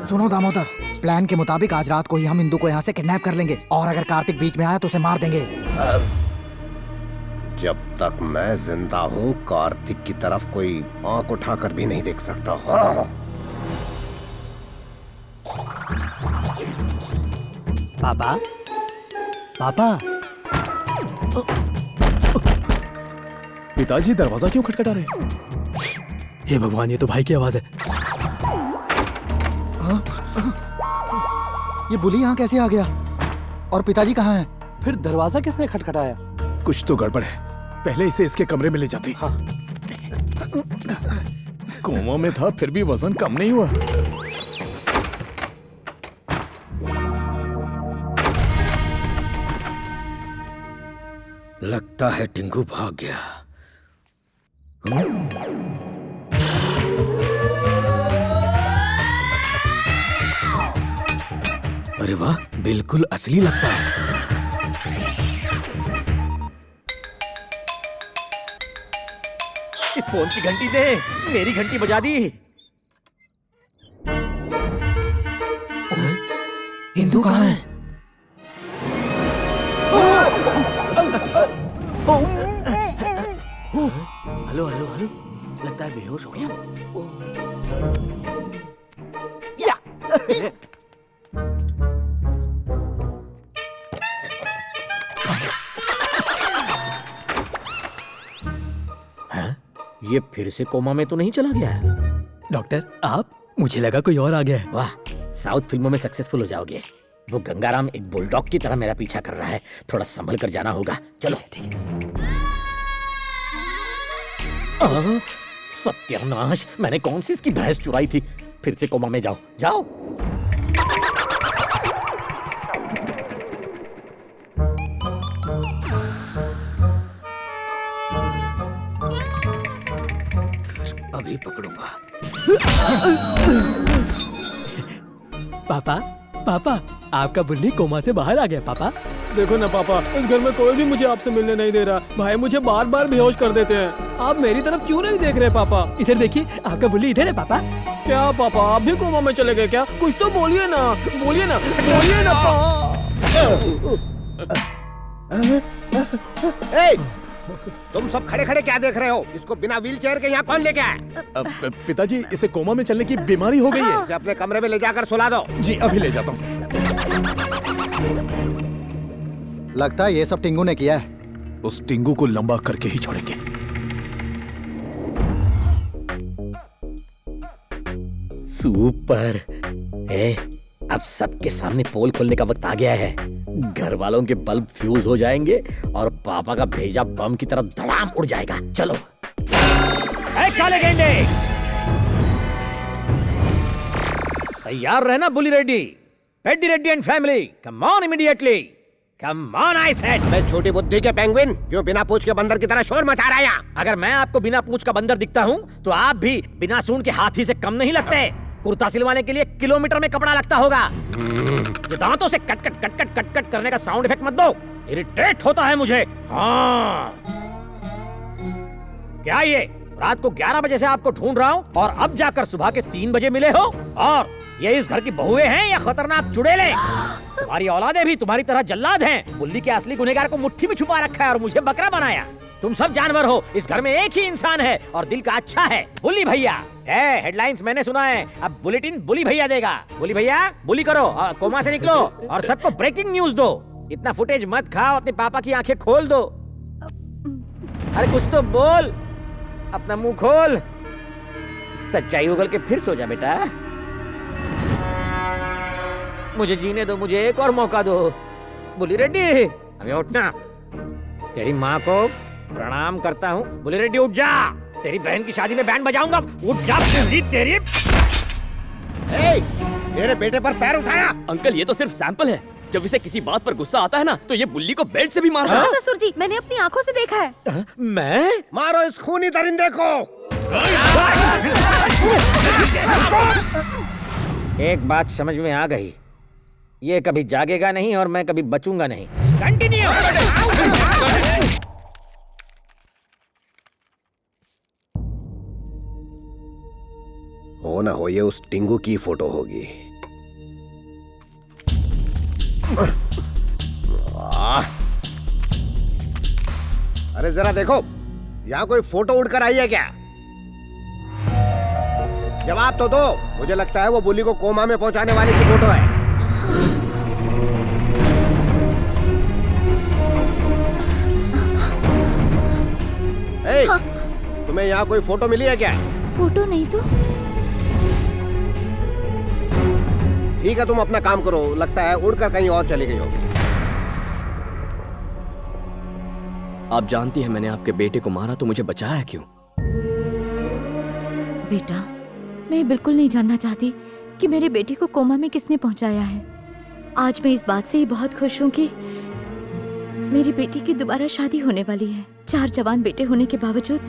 सुनो दामोदर, प्लान के मुताबिक आज रात को ही हम इंदु को यहाँ से किडनैप कर लेंगे और अगर कार्तिक बीच में आया तो उसे मार देंगे। जब तक मैं जिंदा हूँ कार्तिक की तरफ कोई आंख उठाकर भी नहीं देख सकता। पापा, पापा। पिताजी दरवाजा क्यों खटखटा रहे हैं? हे भगवान, ये तो भाई की आवाज है। ये बुली यहाँ कैसे आ गया? और पिताजी कहाँ हैं? फिर दरवाजा किसने खटखटाया? कुछ तो गड़बड़ है। पहले इसे इसके कमरे में ले जाते। हाँ। कोमा में था फिर भी वजन कम नहीं हुआ। लगता है टिंगू भाग गया। अरे वाह, बिल्कुल असली लगता है। इस फोन की घंटी दे, मेरी घंटी बजा दी। इंदु कहाँ है? हेलो हेलो हेलो, लगता है बेहोश हो गया। ये फिर से कोमा में तो नहीं चला गया है? डॉक्टर आप, मुझे लगा कोई और आ गया है। वाह, साउथ फिल्मों में सक्सेसफुल हो जाओगे। वो गंगाराम एक बुलडॉग की तरह मेरा पीछा कर रहा है, थोड़ा संभल कर जाना होगा। चलो। ठीक है। सत्यानाश, मैंने कौन सी इसकी भैंस चुराई थी। फिर से कोमा में जाओ, जाओ। अभी पकड़ूंगा। पापा, पापा, आपका बुल्ली कोमा से बाहर आ गया। पापा देखो ना पापा, इस घर में कोई भी मुझे आपसे मिलने नहीं दे रहा। भाई मुझे बार बार बेहोश कर देते हैं। आप मेरी तरफ क्यों नहीं देख रहे पापा? इधर देखिए, आपका बुल्ली इधर है। पापा क्या पापा, आप भी कोमा में चले गए क्या? कुछ तो बोलिए ना, बोलिए ना, बोलिए ना। तुम सब खड़े खड़े क्या देख रहे हो? इसको बिना व्हीलचेयर के यहाँ कौन लेके आया? पिताजी, इसे कोमा में चलने की बीमारी हो गई है। इसे अपने कमरे में ले जाकर सुला दो। जी अभी ले जाता हूँ। लगता है ये सब टिंगू ने किया है। उस टिंगू को लंबा करके ही छोड़ेंगे। सुपर। अब सबके सामने पोल खोलने का वक्त आ गया है। घर वालों के बल्ब फ्यूज हो जाएंगे और पापा का भेजा बम की तरह धड़ाम उड़ जाएगा। चलो। काले गेंडे, तैयार रहना। Bully Reddy, Peddi Reddy and family, come on immediately. Come on I said. मैं छोटी बुद्धि के पेंगुइन क्यों बिना पूंछ के बंदर की तरह शोर मचा रहा है यहाँ? अगर मैं आपको बिना पूंछ का बंदर दिखता हूँ तो आप भी बिना सूंड के हाथी से कम नहीं लगते। कुर्ता सिलवाने के लिए किलोमीटर में कपड़ा लगता होगा। ये दांतों से cut cut cut cut cut cut करने का साउंड इफेक्ट मत दो, इरिटेट होता है मुझे। हाँ, क्या ये रात को 11 बजे से आपको ढूंढ रहा हूँ और अब जाकर सुबह के 3 बजे मिले हो? और ये इस घर की बहुएं हैं या खतरनाक चुड़ैले? तुम्हारी औलादे भी तुम्हारी तरह जल्लाद हैं। बुल्ली के असली गुनहगार को मुट्ठी में छुपा रखा है और मुझे बकरा बनाया। तुम सब जानवर हो, इस घर में एक ही इंसान है और दिल का अच्छा है, बुली भैया। हेडलाइंस मैंने सुना है, अब बुलेटिन बुली भैया देगा। बुली भैया, बुली करो, कोमा से निकलो और सबको ब्रेकिंग न्यूज दो। इतना फुटेज मत खाओ, अपने पापा की आंखें खोल दो। अरे कुछ तो बोल, अपना मुंह खोल। सच्चाई उगल के फिर सो जा बेटा। मुझे जीने दो, मुझे एक और मौका दो। बुली रेड्डी, अभी उठना। तेरी माँ को प्रणाम करता हूँ। बुली रेड्डी उठ जा, तेरी बहन की शादी में बैंड बजाऊंगा। उठ जा बुली तेरी। मेरे बेटे पर पैर उठाया। अंकल, ये तो सिर्फ सैंपल है। जब इसे किसी बात पर गुस्सा आता है ना तो ये बुल्ली को बेल्ट से भी मारता है। ससुर जी, मैंने अपनी आंखों से देखा है। मैं? मारो इस खूनी दरिंदे को। एक बात समझ में आ गई, ये कभी जागेगा नहीं और मैं कभी बचूंगा नहीं। कंटिन्यू। हो ना हो ये उस टिंगू की फोटो होगी। अरे जरा देखो, यहाँ कोई फोटो उड़कर आई है क्या? जवाब तो दो। मुझे लगता है वो बुल्ली को कोमा में पहुंचाने वाली की फोटो है। हाँ। तुम्हें यहाँ कोई फोटो मिली है क्या? फोटो नहीं तो। ठीक है, तुम अपना काम करो। लगता है उड़कर कहीं और चली गई होगी। आप जानती हैं मैंने आपके बेटे को मारा तो मुझे बचाया क्यों? बेटा, मैं बिल्कुल नहीं जानना चाहती कि मेरे बेटे को कोमा में किसने पहुंचाया है। आज मैं इस बात से ही बहुत खुश हूँ कि मेरी बेटी की दोबारा शादी होने वाली है। 4 जवान बेटे होने के बावजूद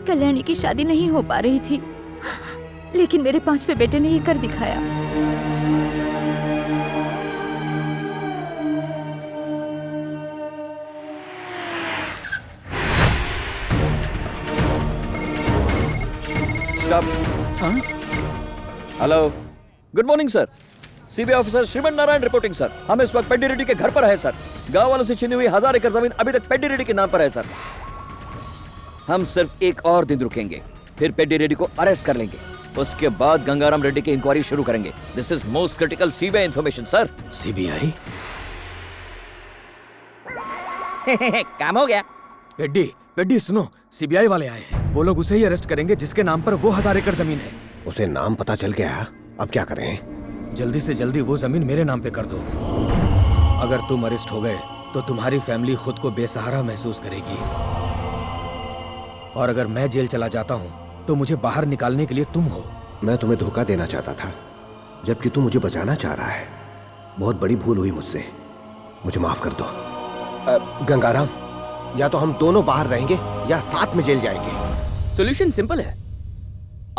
कल्याणी की शादी नहीं हो पा रही थी, लेकिन मेरे 5वें बेटे ने ये कर दिखाया। Hello, good morning sir. CBI officer Shriman Narayan reporting sir. हम इस वक्त पेड्डी रेड्डी के घर पर है सर। गांव वालों से छीनी हुई 1000 एकड़ जमीन अभी तक पेड्डी रेड्डी के नाम पर है सर। हम सिर्फ एक और दिन रुकेंगे, फिर पेड्डी रेड्डी को अरेस्ट कर लेंगे। उसके बाद गंगाराम रेड्डी की इंक्वायरी शुरू करेंगे। This is most critical CBI information sir. CBI? काम हो गया। पेड्डी सुनो, सीबीआई वाले आए हैं। वो लोग उसे ही अरेस्ट करेंगे जिसके नाम पर वो 1000 एकड़ जमीन है। उसे नाम पता चल गया, अब क्या करें? जल्दी से जल्दी वो जमीन मेरे नाम पे कर दो। अगर तुम अरेस्ट हो गए तो तुम्हारी फैमिली खुद को बेसहारा महसूस करेगी, और अगर मैं जेल चला जाता हूँ तो मुझे बाहर निकालने के लिए तुम हो। मैं तुम्हें धोखा देना चाहता था, जबकि तू मुझे बचाना चाह रहा है। बहुत बड़ी भूल हुई मुझसे, मुझे माफ कर दो। गंगाराम, या तो हम दोनों बाहर रहेंगे या साथ में जेल जाएंगे। सॉल्यूशन सिंपल है।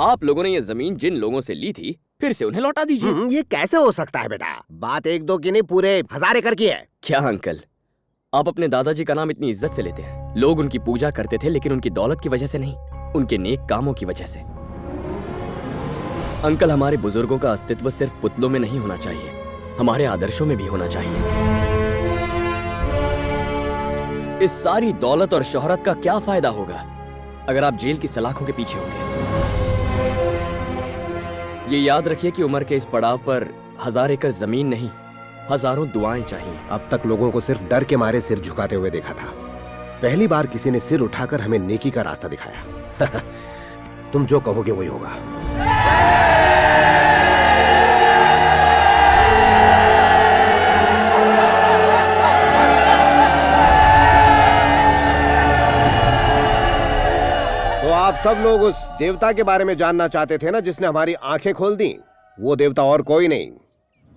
आप लोगों ने ये जमीन जिन लोगों से ली थी फिर से उन्हें लौटा दीजिए। ये कैसे हो सकता है बेटा? बात 1-2 की नहीं, पूरे 1000 एकड़ की है। क्या अंकल, आप अपने दादाजी का नाम इतनी इज्जत से लेते हैं। लोग उनकी पूजा करते थे, लेकिन उनकी दौलत की वजह से नहीं, उनके नेक कामों की वजह से। अंकल, हमारे बुजुर्गों का अस्तित्व सिर्फ पुतलों में नहीं होना चाहिए, हमारे आदर्शों में भी होना चाहिए। इस सारी दौलत और शोहरत का क्या फायदा होगा अगर आप जेल की सलाखों के पीछे होंगे? ये याद रखिए कि उम्र के इस पड़ाव पर 1000 एकड़ जमीन नहीं, हजारों दुआएं चाहिए। अब तक लोगों को सिर्फ डर के मारे सिर झुकाते हुए देखा था। पहली बार किसी ने सिर उठाकर हमें नेकी का रास्ता दिखाया। तुम जो कहोगे वही होगा। तो आप सब लोग उस देवता के बारे में जानना चाहते थे ना, जिसने हमारी आंखें खोल दी। वो देवता और कोई नहीं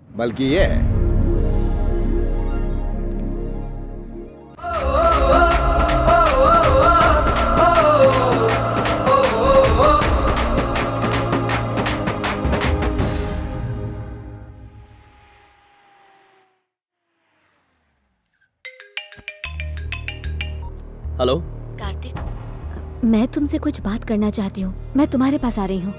बल्कि ये है। हेलो कार्तिक, मैं तुमसे कुछ बात करना चाहती हूँ। मैं तुम्हारे पास आ रही हूँ।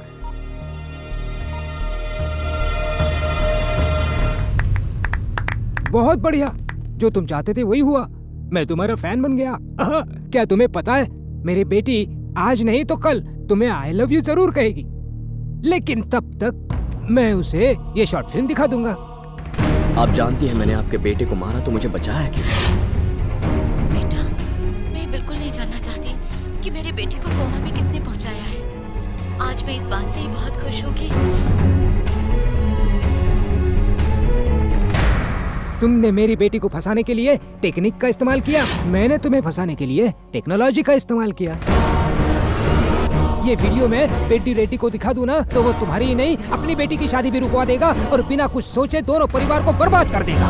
बहुत बढ़िया, जो तुम चाहते थे वही हुआ। मैं तुम्हारा फैन बन गया। क्या तुम्हें पता है, मेरी बेटी आज नहीं तो कल तुम्हें आई लव यू जरूर कहेगी, लेकिन तब तक मैं उसे ये शॉर्ट फिल्म दिखा दूंगा। आप जानती हैं मैंने आपके बेटे को मारा तो मुझे बचाया क्यों? बेटा, मैं बिल्कुल नहीं जानना चाहती कि मेरे बेटे को कोमा में किसने पहुंचाया है। आज मैं इस बात से ही बहुत खुश हूँ कि तुमने मेरी बेटी को फंसाने के लिए टेक्निक का इस्तेमाल किया, मैंने तुम्हें फंसाने के लिए टेक्नोलॉजी का इस्तेमाल किया। ये वीडियो में पेड्डी रेड्डी को दिखा दूं ना तो वो तुम्हारी ही नहीं अपनी बेटी की शादी भी रुकवा देगा और बिना कुछ सोचे दोनों परिवार को बर्बाद कर देगा।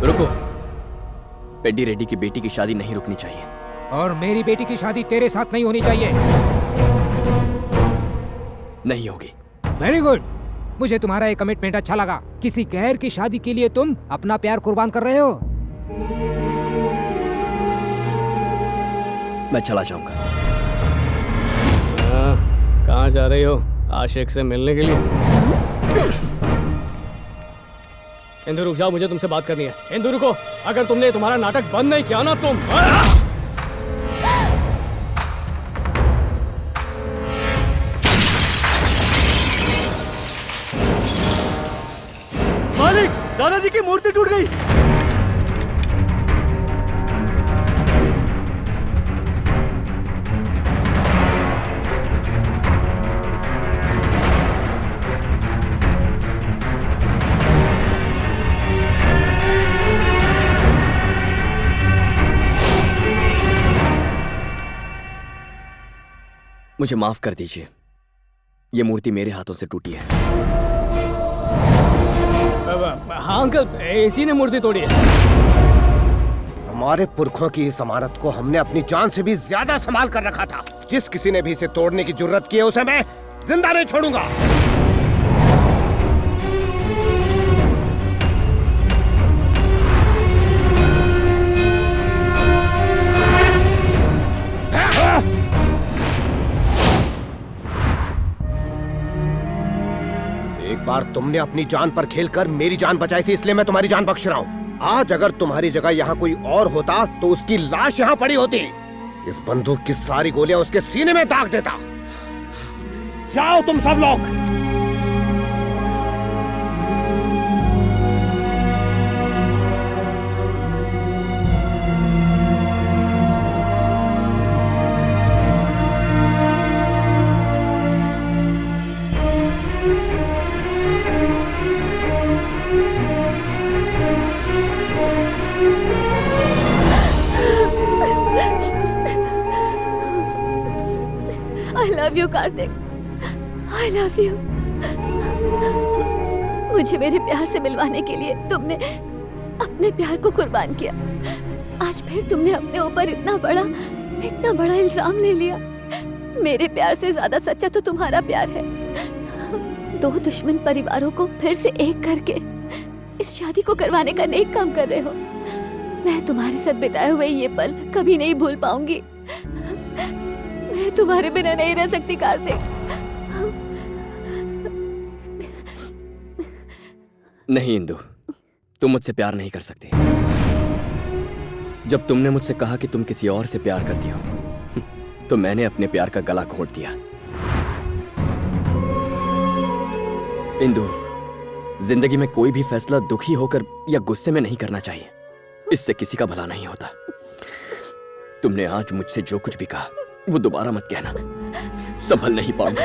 रुको, पेड्डी रेड्डी की बेटी की शादी नहीं रुकनी चाहिए। और मेरी बेटी की शादी तेरे साथ नहीं होनी चाहिए। नहीं होगी। वेरी गुड, मुझे तुम्हारा ये कमिटमेंट अच्छा लगा। किसी गैर की शादी के लिए तुम अपना प्यार कुर्बान कर रहे हो। मैं चला जाऊंगा। कहाँ जा रही हो? आशिक से मिलने के लिए? इंदु रुक जाओ, मुझे तुमसे बात करनी है। इंदु रुको, अगर तुमने तुम्हारा नाटक बंद नहीं किया ना तुम। मालिक, दादाजी की मूर्ति टूट गई। मुझे माफ कर दीजिए, ये मूर्ति मेरे हाथों से टूटी है। हाँ अंकल, इसी ने मूर्ति तोड़ी है। हमारे पुरखों की इस अमानत को हमने अपनी जान से भी ज्यादा संभाल कर रखा था। जिस किसी ने भी इसे तोड़ने की जुर्रत की है उसे मैं जिंदा नहीं छोड़ूंगा। एक बार तुमने अपनी जान पर खेलकर मेरी जान बचाई थी, इसलिए मैं तुम्हारी जान बख्श रहा हूँ। आज अगर तुम्हारी जगह यहाँ कोई और होता तो उसकी लाश यहाँ पड़ी होती। इस बंदूक की सारी गोलियां उसके सीने में दाग देता। जाओ तुम सब लोग। I love you, Kartik. I love you। मुझे मेरे प्यार से मिलवाने के लिए तुमने अपने प्यार को कुर्बान किया। आज फिर तुमने अपने ऊपर इतना बड़ा इल्जाम ले लिया। मेरे प्यार से ज्यादा सच्चा तो तुम्हारा प्यार है। दो दुश्मन परिवारों को फिर से एक करके इस शादी को करवाने का नेक काम कर रहे हो। मैं तुम्हारे साथ बिताए हुए ये पल कभी नहीं भूल पाऊंगी। मैं तुम्हारे बिना नहीं रह सकती कार्तिक। नहीं इंदु, तुम मुझसे प्यार नहीं कर सकती। जब तुमने मुझसे कहा कि तुम किसी और से प्यार करती हो तो मैंने अपने प्यार का गला घोंट दिया। इंदु, जिंदगी में कोई भी फैसला दुखी होकर या गुस्से में नहीं करना चाहिए। इससे किसी का भला नहीं होता। तुमने आज मुझसे जो कुछ भी कहा वो दोबारा मत कहना, संभल नहीं पाऊंगा।